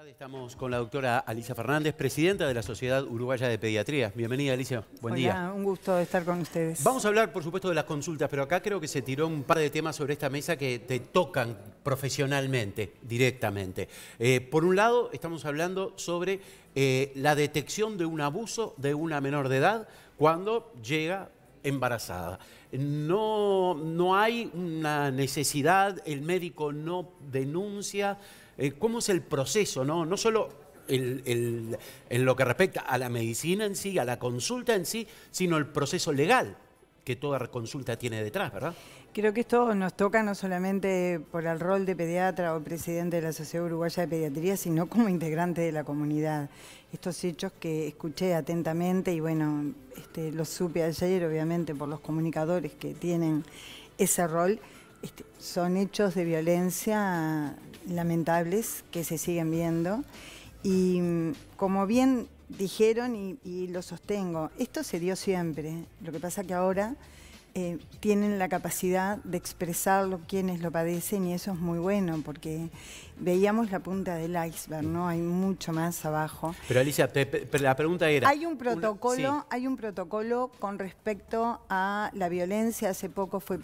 Estamos con la doctora Alicia Fernández, presidenta de la Sociedad Uruguaya de Pediatría. Bienvenida, Alicia. Buen día. Hola, un gusto estar con ustedes. Vamos a hablar, por supuesto, de las consultas, pero acá creo que se tiró un par de temas sobre esta mesa que te tocan profesionalmente, directamente. Por un lado, estamos hablando sobre la detección de un abuso de una menor de edad cuando llega embarazada. No hay una necesidad, el médico no denuncia. ¿Cómo es el proceso? No solo en lo que respecta a la medicina en sí, a la consulta en sí, sino el proceso legal que toda consulta tiene detrás, ¿verdad? Creo que esto nos toca no solamente por el rol de pediatra o presidente de la Sociedad Uruguaya de Pediatría, sino como integrante de la comunidad. Estos hechos que escuché atentamente y bueno, los supe ayer, obviamente, por los comunicadores que tienen ese rol, son hechos de violencia lamentables que se siguen viendo y como bien dijeron y lo sostengo, esto se dio siempre, lo que pasa que ahora tienen la capacidad de expresarlo quienes lo padecen y eso es muy bueno porque veíamos la punta del iceberg, ¿no? Hay mucho más abajo. Pero Alicia, la pregunta era... Hay un protocolo con respecto a la violencia, hace poco nos fue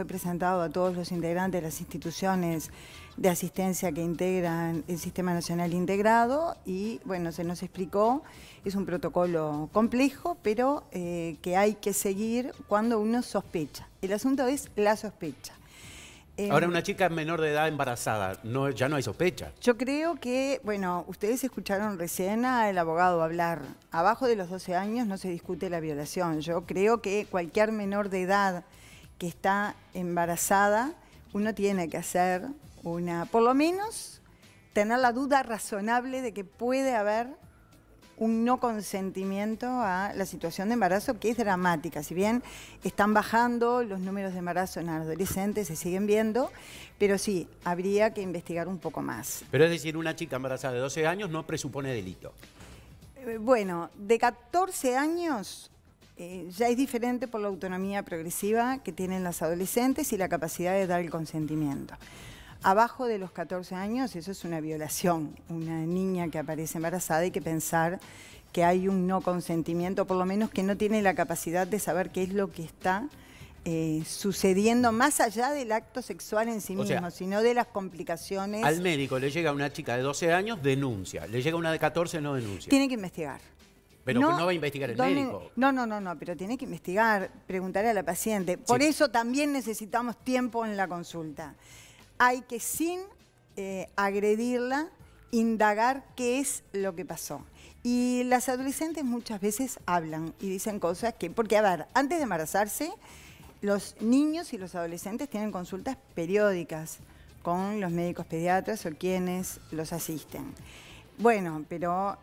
presentado a todos los integrantes de las instituciones de asistencia que integran el Sistema Nacional Integrado y bueno, se nos explicó, es un protocolo complejo, pero que hay que seguir cuando uno sospecha. El asunto es la sospecha. Ahora, una chica menor de edad embarazada, ya no hay sospecha. Yo creo que, bueno, ustedes escucharon recién al abogado hablar, abajo de los 12 años no se discute la violación. Yo creo que cualquier menor de edad que está embarazada, uno tiene que hacer por lo menos, tener la duda razonable de que puede haber un no consentimiento a la situación de embarazo, que es dramática. Si bien están bajando los números de embarazo en adolescentes, se siguen viendo, pero sí, habría que investigar un poco más. Pero es decir, una chica embarazada de 12 años no presupone delito. Bueno, de 14 años ya es diferente por la autonomía progresiva que tienen las adolescentes y la capacidad de dar el consentimiento. Abajo de los 14 años, eso es una violación. Una niña que aparece embarazada, hay que pensar que hay un no consentimiento, por lo menos que no tiene la capacidad de saber qué es lo que está sucediendo, más allá del acto sexual en sí mismo, sino de las complicaciones. Al médico le llega una chica de 12 años, denuncia. Le llega una de 14, no denuncia. Tiene que investigar. Pero no va a investigar el médico. No, pero tiene que investigar, preguntarle a la paciente. Por eso también necesitamos tiempo en la consulta. Hay que, sin agredirla, indagar qué es lo que pasó. Y las adolescentes muchas veces hablan y dicen cosas que... Porque, a ver, antes de embarazarse, los niños y los adolescentes tienen consultas periódicas con los médicos pediatras o quienes los asisten. Bueno, pero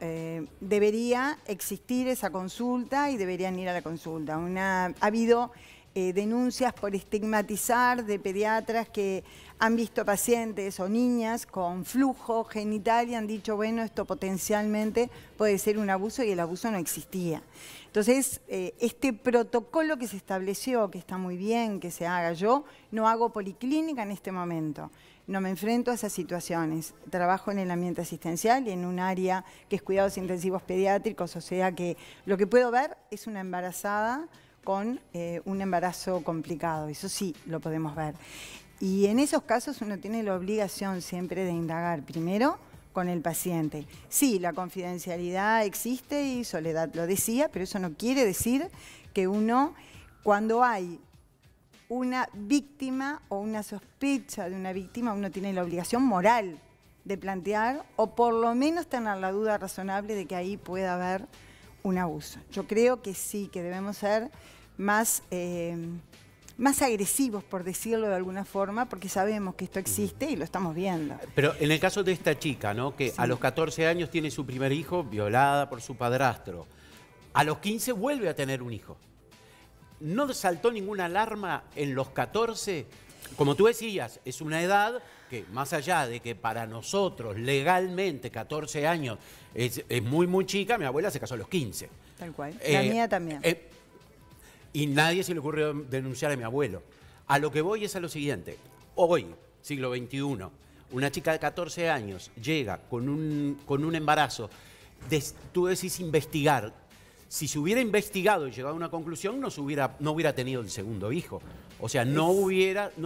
debería existir esa consulta y deberían ir a la consulta. Ha habido denuncias por estigmatizar de pediatras que han visto pacientes o niñas con flujo genital y han dicho, bueno, esto potencialmente puede ser un abuso y el abuso no existía. Entonces, este protocolo que se estableció, que está muy bien que se haga, yo no hago policlínica en este momento, no me enfrento a esas situaciones. Trabajo en el ambiente asistencial y en un área que es cuidados intensivos pediátricos, o sea que lo que puedo ver es una embarazada con un embarazo complicado, eso sí lo podemos ver. Y en esos casos uno tiene la obligación siempre de indagar primero con el paciente. Sí, la confidencialidad existe y Soledad lo decía, pero eso no quiere decir que uno, cuando hay una víctima o una sospecha de una víctima, uno tiene la obligación moral de plantear o por lo menos tener la duda razonable de que ahí pueda haber un abuso. Yo creo que sí, que debemos ser más agresivos, por decirlo de alguna forma, porque sabemos que esto existe y lo estamos viendo. Pero en el caso de esta chica, ¿no? Que sí, a los 14 años tiene su primer hijo violada por su padrastro. A los 15 vuelve a tener un hijo. ¿No saltó ninguna alarma en los 14? Como tú decías, es una edad que más allá de que para nosotros legalmente 14 años es muy, muy chica, mi abuela se casó a los 15. Tal cual. La mía también. Y nadie se le ocurrió denunciar a mi abuelo. A lo que voy es a lo siguiente. Hoy, siglo XXI, una chica de 14 años llega con un embarazo, tú decís investigar. Si se hubiera investigado y llegado a una conclusión, no hubiera tenido el segundo hijo. O sea, no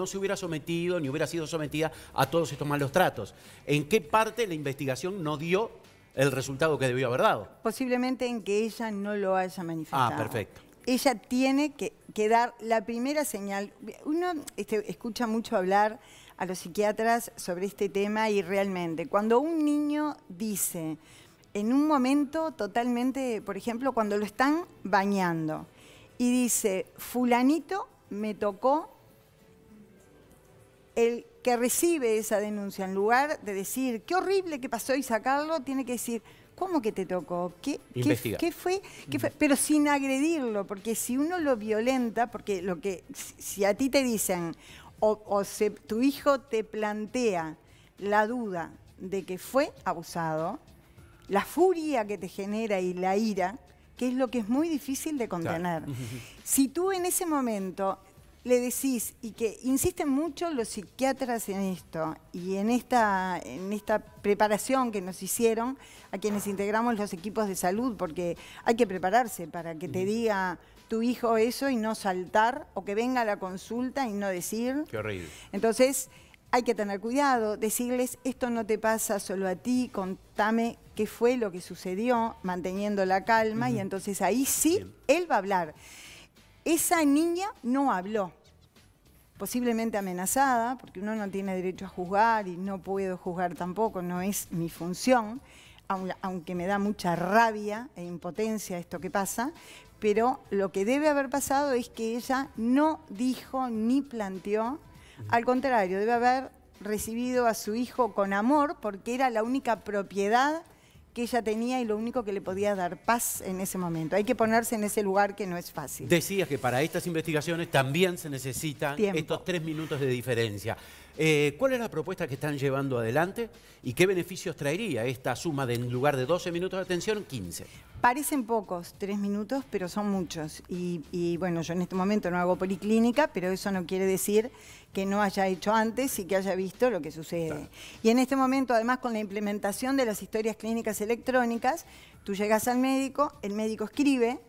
se hubiera sometido ni hubiera sido sometida a todos estos malos tratos. ¿En qué parte la investigación no dio el resultado que debió haber dado? Posiblemente en que ella no lo haya manifestado. Ah, perfecto. Ella tiene que dar la primera señal. Uno escucha mucho hablar a los psiquiatras sobre este tema y realmente, cuando un niño dice, en un momento totalmente, por ejemplo, cuando lo están bañando, y dice, fulanito me tocó, el que recibe esa denuncia, en lugar de decir, qué horrible que pasó y sacarlo, tiene que decir, ¿cómo que te tocó? ¿Qué fue? Pero sin agredirlo, porque si uno lo violenta, porque si a ti te dicen, tu hijo te plantea la duda de que fue abusado, la furia que te genera y la ira, que es lo que es muy difícil de contener. Claro. Si tú en ese momento le decís, y que insisten mucho los psiquiatras en esto, y en esta preparación que nos hicieron a quienes integramos los equipos de salud, porque hay que prepararse para que te diga tu hijo eso y no saltar, o que venga a la consulta y no decir. Qué horrible. Entonces, hay que tener cuidado, decirles, esto no te pasa solo a ti, contame qué fue lo que sucedió, manteniendo la calma, y entonces ahí sí, bien, él va a hablar. Esa niña no habló, posiblemente amenazada, porque uno no tiene derecho a juzgar y no puedo juzgar tampoco, no es mi función, aunque me da mucha rabia e impotencia esto que pasa, pero lo que debe haber pasado es que ella no dijo ni planteó. Al contrario, debe haber recibido a su hijo con amor porque era la única propiedad que ella tenía y lo único que le podía dar paz en ese momento. Hay que ponerse en ese lugar que no es fácil. Decías que para estas investigaciones también se necesitan estos 3 minutos de diferencia. ¿Cuál es la propuesta que están llevando adelante y qué beneficios traería esta suma de, en lugar de 12 minutos de atención, 15? Parecen pocos, 3 minutos, pero son muchos. Y bueno, yo en este momento no hago policlínica, pero eso no quiere decir que no haya hecho antes y que haya visto lo que sucede. Claro. Y en este momento, además, con la implementación de las historias clínicas electrónicas, tú llegas al médico, el médico escribe,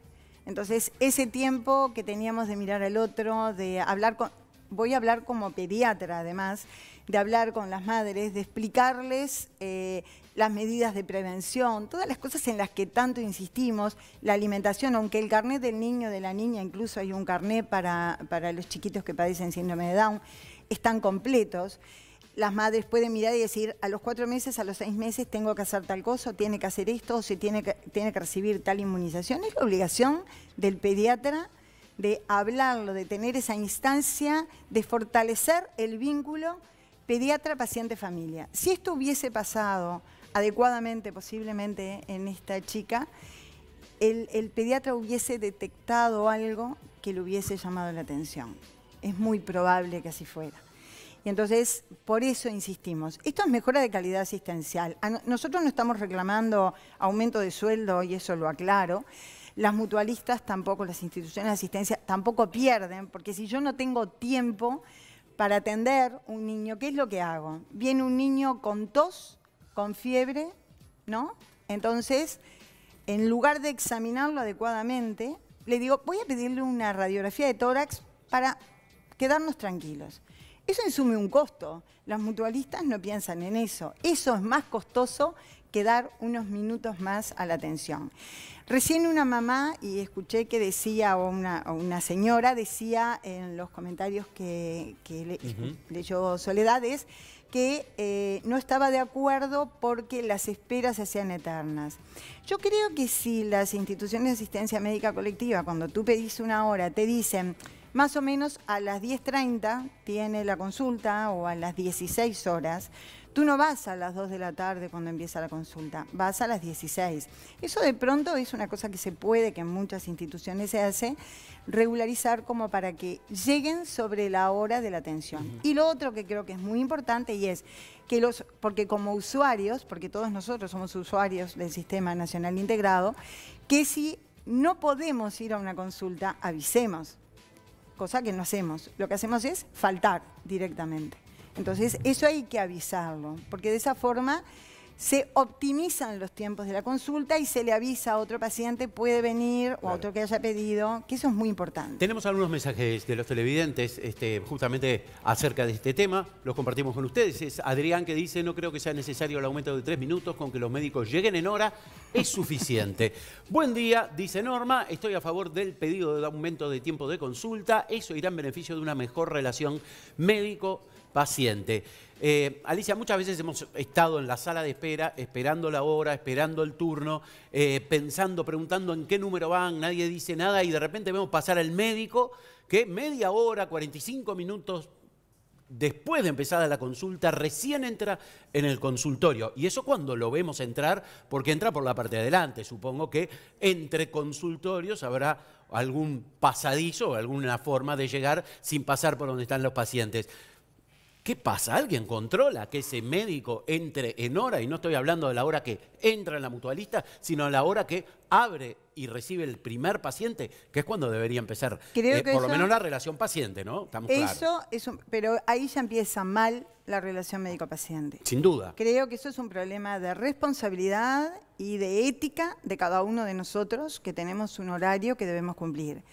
entonces ese tiempo que teníamos de mirar al otro, de hablar con... Voy a hablar como pediatra, además, de hablar con las madres, de explicarles las medidas de prevención, todas las cosas en las que tanto insistimos, la alimentación, aunque el carnet del niño, de la niña, incluso hay un carnet para los chiquitos que padecen síndrome de Down, están completos. Las madres pueden mirar y decir, a los 4 meses, a los 6 meses, tengo que hacer tal cosa, o tiene que hacer esto, o se tiene que recibir tal inmunización. Es la obligación del pediatra de hablarlo, de tener esa instancia, de fortalecer el vínculo pediatra-paciente-familia. Si esto hubiese pasado adecuadamente, posiblemente, en esta chica, el pediatra hubiese detectado algo que le hubiese llamado la atención. Es muy probable que así fuera. Y entonces, por eso insistimos. Esto es mejora de calidad asistencial. Nosotros no estamos reclamando aumento de sueldo, y eso lo aclaro. Las mutualistas tampoco, las instituciones de asistencia tampoco pierden, porque si yo no tengo tiempo para atender un niño, ¿qué es lo que hago? Viene un niño con tos, con fiebre, ¿no? Entonces, en lugar de examinarlo adecuadamente, le digo, voy a pedirle una radiografía de tórax para quedarnos tranquilos. Eso insume un costo. Las mutualistas no piensan en eso. Eso es más costoso que dar unos minutos más a la atención. Recién una mamá, y escuché que decía, o una señora decía en los comentarios que leyó Soledad, es que no estaba de acuerdo porque las esperas se hacían eternas. Yo creo que si las instituciones de asistencia médica colectiva, cuando tú pedís una hora, te dicen más o menos a las 10:30 tiene la consulta o a las 16 horas, tú no vas a las 2 de la tarde cuando empieza la consulta, vas a las 16. Eso de pronto es una cosa que se puede, que en muchas instituciones se hace, regularizar como para que lleguen sobre la hora de la atención. Y lo otro que creo que es muy importante y es que porque como usuarios, porque todos nosotros somos usuarios del Sistema Nacional Integrado, que si no podemos ir a una consulta, avisemos, cosa que no hacemos. Lo que hacemos es faltar directamente. Entonces, eso hay que avisarlo, porque de esa forma se optimizan los tiempos de la consulta y se le avisa a otro paciente, puede venir, o a otro que haya pedido, que eso es muy importante. Tenemos algunos mensajes de los televidentes justamente acerca de este tema, los compartimos con ustedes. Es Adrián que dice, no creo que sea necesario el aumento de 3 minutos, con que los médicos lleguen en hora es suficiente. Buen día, dice Norma, estoy a favor del pedido de aumento de tiempo de consulta, eso irá en beneficio de una mejor relación médico-paciente. Alicia, muchas veces hemos estado en la sala de espera, esperando la hora, esperando el turno, pensando, preguntando en qué número van, nadie dice nada y de repente vemos pasar al médico que media hora, 45 minutos después de empezada la consulta, recién entra en el consultorio. Y eso cuando lo vemos entrar, porque entra por la parte de adelante. Supongo que entre consultorios habrá algún pasadizo o alguna forma de llegar sin pasar por donde están los pacientes. ¿Qué pasa? ¿Alguien controla que ese médico entre en hora? Y no estoy hablando de la hora que entra en la mutualista, sino a la hora que abre y recibe el primer paciente, que es cuando debería empezar, por lo menos la relación paciente, ¿no? Estamos claros. Pero ahí ya empieza mal la relación médico-paciente. Sin duda. Creo que eso es un problema de responsabilidad y de ética de cada uno de nosotros, que tenemos un horario que debemos cumplir.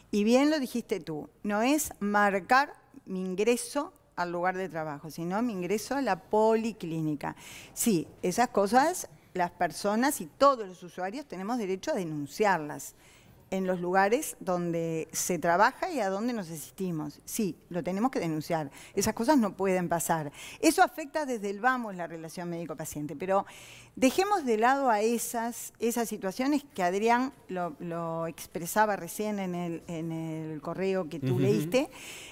Y bien lo dijiste tú, no es marcar mi ingreso al lugar de trabajo, sino mi ingreso a la policlínica. Sí, esas cosas las personas y todos los usuarios tenemos derecho a denunciarlas en los lugares donde se trabaja y a donde nos asistimos. Sí, lo tenemos que denunciar. Esas cosas no pueden pasar. Eso afecta desde el vamos la relación médico-paciente, pero dejemos de lado a esas situaciones que Adrián lo expresaba recién en el correo que tú leíste.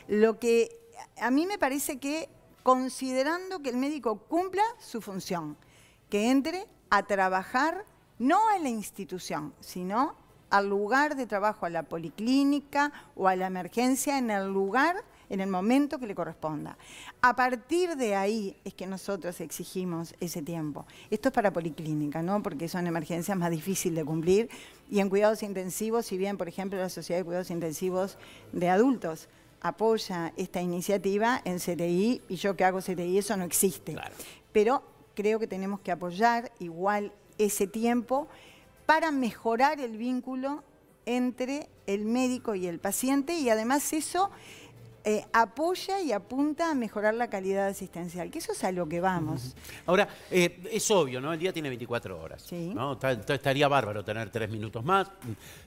Lo que a mí me parece que, considerando que el médico cumpla su función, que entre a trabajar no a la institución, sino al lugar de trabajo, a la policlínica o a la emergencia, en el lugar, en el momento que le corresponda. A partir de ahí es que nosotros exigimos ese tiempo. Esto es para policlínica, ¿no? Porque son emergencias más difíciles de cumplir. Y en cuidados intensivos, si bien, por ejemplo, la Sociedad de Cuidados Intensivos de Adultos apoya esta iniciativa en CTI, y yo que hago CTI, eso no existe. Claro. Pero creo que tenemos que apoyar igual ese tiempo para mejorar el vínculo entre el médico y el paciente, y además eso apoya y apunta a mejorar la calidad asistencial, que eso es a lo que vamos. Ahora, es obvio, ¿no? El día tiene 24 horas. Sí. ¿No? Estaría bárbaro tener 3 minutos más,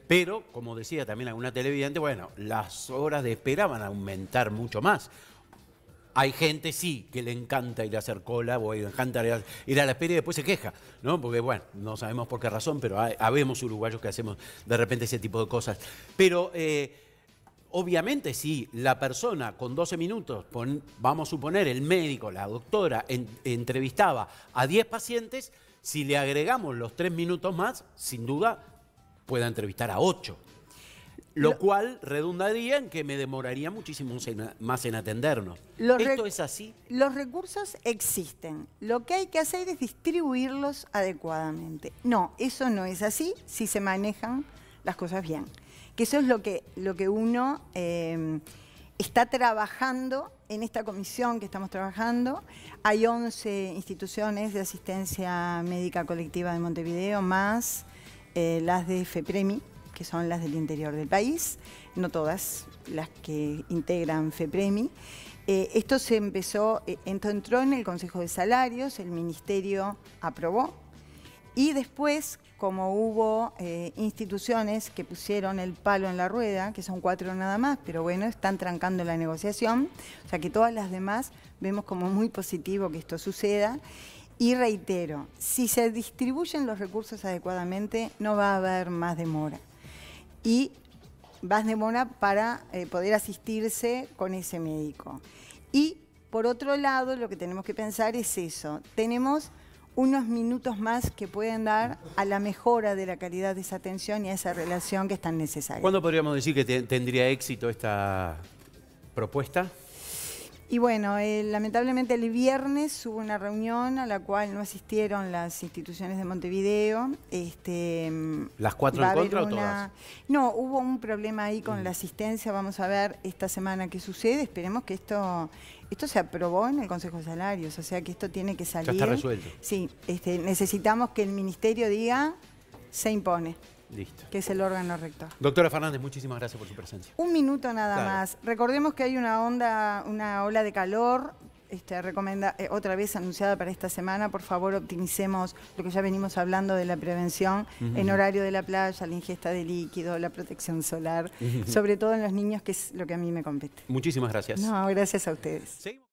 pero, como decía también alguna televidente, bueno, las horas de espera van a aumentar mucho más. Hay gente, sí, que le encanta ir a hacer cola o le encanta ir a la espera y después se queja, ¿no? Porque, bueno, no sabemos por qué razón, pero habemos uruguayos que hacemos de repente ese tipo de cosas. Pero obviamente, si la persona con 12 minutos, vamos a suponer el médico, la doctora, entrevistaba a 10 pacientes, si le agregamos los 3 minutos más, sin duda pueda entrevistar a 8. Lo cual redundaría en que me demoraría muchísimo más en atendernos. ¿Esto es así? Los recursos existen. Lo que hay que hacer es distribuirlos adecuadamente. No, eso no es así si se manejan las cosas bien. Que eso es lo que uno está trabajando en esta comisión que estamos trabajando. Hay 11 instituciones de asistencia médica colectiva de Montevideo, más las de FEPREMI, que son las del interior del país, no todas las que integran FEPREMI. Esto entró en el Consejo de Salarios, el Ministerio aprobó, y después, como hubo instituciones que pusieron el palo en la rueda, que son 4 nada más, pero bueno, están trancando la negociación, o sea que todas las demás vemos como muy positivo que esto suceda. Y reitero, si se distribuyen los recursos adecuadamente, no va a haber más demora. Y más demora para poder asistirse con ese médico. Y por otro lado, lo que tenemos que pensar es eso. Tenemos unos minutos más que pueden dar a la mejora de la calidad de esa atención y a esa relación que es tan necesaria. ¿Cuándo podríamos decir que tendría éxito esta propuesta? Y bueno, lamentablemente el viernes hubo una reunión a la cual no asistieron las instituciones de Montevideo. ¿Las 4 en contra o todas? No, hubo un problema ahí con la asistencia. Vamos a ver esta semana qué sucede. Esperemos que esto se aprobó en el Consejo de Salarios, o sea que esto tiene que salir. Ya está resuelto. Sí, necesitamos que el Ministerio diga, se impone. Listo. Que es el órgano rector. Doctora Fernández, muchísimas gracias por su presencia. Un minuto nada más. Recordemos que hay una ola de calor, otra vez anunciada para esta semana. Por favor, optimicemos lo que ya venimos hablando de la prevención en horario de la playa, la ingesta de líquido, la protección solar, sobre todo en los niños, que es lo que a mí me compete. Muchísimas gracias. No, gracias a ustedes. ¿Sí?